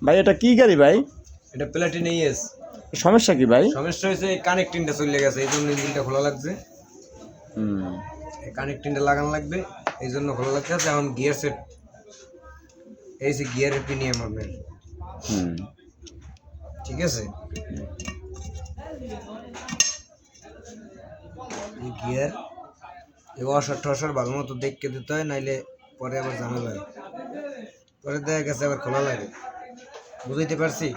ভাই এটা কি গাড়ি ভাই? এটা প্লাটিনা ইএস। সমস্যা কি ভাই? সমস্যা হয়েছে কানেক্টিংটা চলে গেছে, এই জন্য ইঞ্জিনটা খোলা লাগছে। এই কানেক্টিংটা লাগানো লাগবে, এই জন্য খোলা লাগছে। এখন গিয়ার সেট, এই যে গিয়ারের প্রিমিয়াম আপনার, ঠিক আছে। এই গিয়ার এই ওয়াশার টসার ভালো মতো দেখতে দিতে হয়, নাইলে পরে আবার ঝামেলা হয়। পরে দেখা গেছে আবার খোলা লাগে। বুঝাইতে পারছি?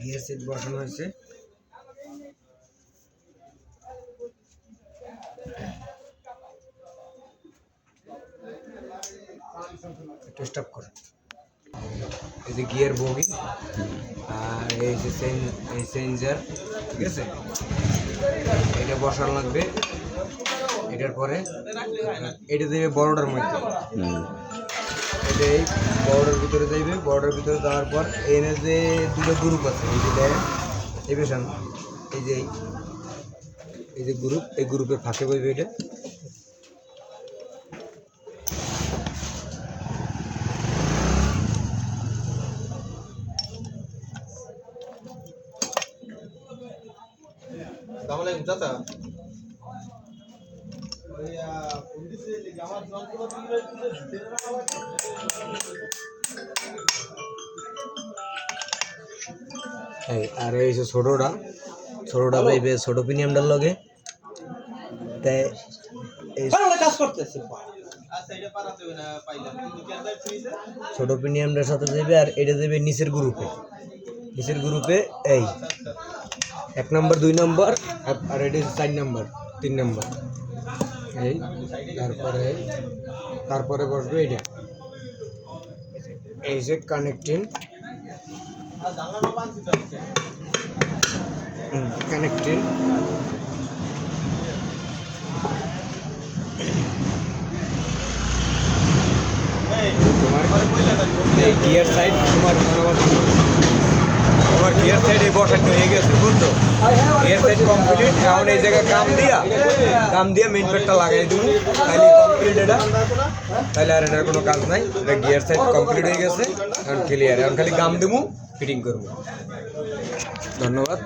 গিয়ার সেট বসানো হয়েছে। একটু স্টপ কর। এই যে গিয়ার বগি আর এই যে চেঞ্জার, ঠিক আছে। এটা বসানো লাগবে। এটার পরে এটা দেবে বড়টার মধ্যে, এটা এই বড়টার ভিতরে যাইবে। বড়টার ভিতরে যাওয়ার পর এনে যে দুটো গ্রুপ আছে, এই যে দেয় এই পেশান, এই যে গ্রুপ, এই গ্রুপের ফাঁকে বইবে এটা। চাচা আর এই যে ছোটটা পাইবে ছোট প্রিমিয়ামটার লগে। তাই এই কাজ করতেছে ছোট প্রিমিয়ামটার সাথে যাবে, আর এটা যাবে নিচের গ্রুপে। এই 1 নম্বর 2 নম্বর, আর এটা 4 নম্বর 3 নম্বর। এই তারপরে বসবে এটা, এই যে কানেক্টিং তোমার গিয়ার সাইড, তোমার গিয়ার সাইড এই বসানো হয়ে গেছে, বুঝছো? Gear side complete. এখন এই জায়গায় কাম দিয়া মেইন প্যাডটা লাগাই দেবো, তাহলে কমপ্লিট এটা। তাহলে আর এটার কোনো কাজ নাই, এটা গিয়ার সাইড কমপ্লিট হয়ে গেছে, এখন ক্লিয়ার। এখন খালি গাম দেবো, ফিটিং করবো। ধন্যবাদ।